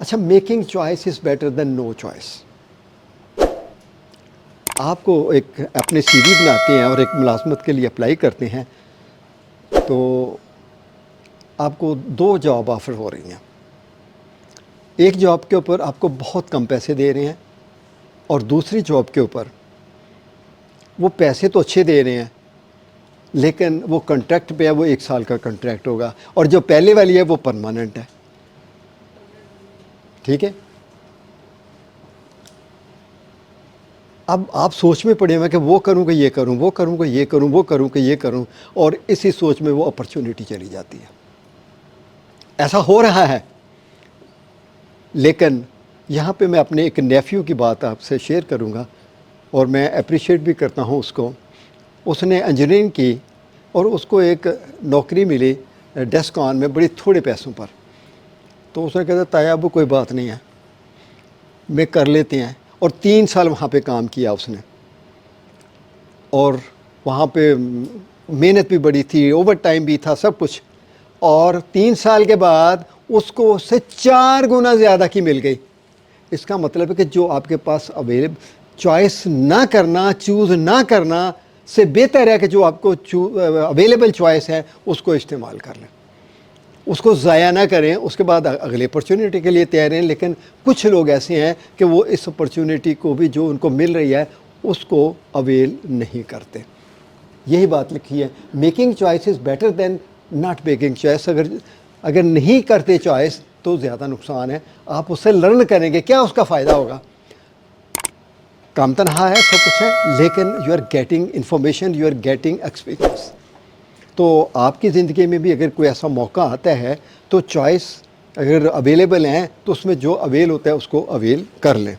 اچھا، making choice is better than no choice. آپ کو ایک اپنے سی وی بناتے ہیں اور ایک ملازمت کے لیے اپلائی کرتے ہیں تو آپ کو 2 جاب آفر ہو رہی ہیں. ایک جاب کے اوپر آپ کو بہت کم پیسے دے رہے ہیں اور دوسری جاب کے اوپر وہ پیسے تو اچھے دے رہے ہیں لیکن وہ کنٹریکٹ پہ ہے، وہ 1 سال کا کنٹریکٹ ہوگا، اور جو پہلے والی ہے وہ پرماننٹ ہے. ٹھیک ہے. اب آپ سوچ میں پڑے ہوئے کہ وہ کروں کہ یہ کروں، وہ کروں کہ یہ کروں، وہ کروں کہ یہ کروں، اور اسی سوچ میں وہ اپرچونٹی چلی جاتی ہے. ایسا ہو رہا ہے. لیکن یہاں پہ میں اپنے ایک نیفیو کی بات آپ سے شیئر کروں گا، اور میں اپریشیٹ بھی کرتا ہوں اس کو. اس نے انجینئرنگ کی اور اس کو ایک نوکری ملی ڈیسک آن میں بڑی تھوڑے پیسوں پر. تو اس نے کہا تایا ابو کوئی بات نہیں ہے، میں کر لیتے ہیں. اور 3 سال وہاں پہ کام کیا اس نے، اور وہاں پہ محنت بھی بڑی تھی، اوور ٹائم بھی تھا، سب کچھ. اور 3 سال کے بعد اس کو اس سے 4 گنا زیادہ کی مل گئی. اس کا مطلب ہے کہ جو آپ کے پاس چوائس نہ کرنا، چوز نہ کرنا سے بہتر ہے کہ جو آپ کو اویلیبل چوائس ہے اس کو استعمال کر لیں، اس کو ضائع نہ کریں، اس کے بعد اگلی اپرچونیٹی کے لیے تیار ہیں. لیکن کچھ لوگ ایسے ہیں کہ وہ اس اپرچونیٹی کو بھی جو ان کو مل رہی ہے اس کو اویل نہیں کرتے. یہی بات لکھی ہے، making choice is better than not making choice. اگر نہیں کرتے چوائس تو زیادہ نقصان ہے. آپ اس سے لرن کریں گے، کیا اس کا فائدہ ہوگا؟ کام تنہا ہے، سب کچھ ہے، لیکن you are getting information, you are getting experience. تو آپ کی زندگی میں بھی اگر کوئی ایسا موقع آتا ہے تو چوائس اگر اویلیبل ہیں تو اس میں جو اویل ہوتا ہے اس کو اویل کر لیں.